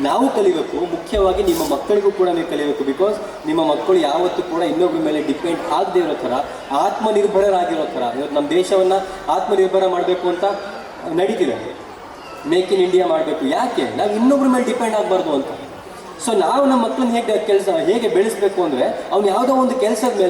ನಾವು ಕಲಿಬೇಕು. ಮುಖ್ಯವಾಗಿ ನಿಮ್ಮ ಮಕ್ಕಳಿಗೂ ಕೂಡ ನೀವು ಕಲಿಬೇಕು. ಬಿಕಾಸ್ ನಿಮ್ಮ ಮಕ್ಕಳು ಯಾವತ್ತೂ ಕೂಡ ಇನ್ನೊಬ್ಬರ ಮೇಲೆ ಡಿಪೆಂಡ್ ಆಗದೇ ಇರೋ ಥರ, ಆತ್ಮನಿರ್ಭರರಾಗಿರೋ ಥರ, ಇವತ್ತು ನಮ್ಮ ದೇಶವನ್ನು ಆತ್ಮನಿರ್ಭರ ಮಾಡಬೇಕು ಅಂತ ನಡೀತಿದೆ, ಮೇಕ್ ಇನ್ ಇಂಡಿಯಾ ಮಾಡಬೇಕು. ಯಾಕೆ? ನಾವು ಇನ್ನೊಬ್ಬರ ಮೇಲೆ ಡಿಪೆಂಡ್ ಆಗಬಾರ್ದು ಅಂತ. ಸೊ ನಾವು ನಮ್ಮ ಮಕ್ಕಳನ್ನ ಹೇಗೆ ಬೆಳೆಸಬೇಕು ಅಂದರೆ ಅವ್ನು ಯಾವುದೋ ಒಂದು ಕೆಲಸದ ಮೇಲೆ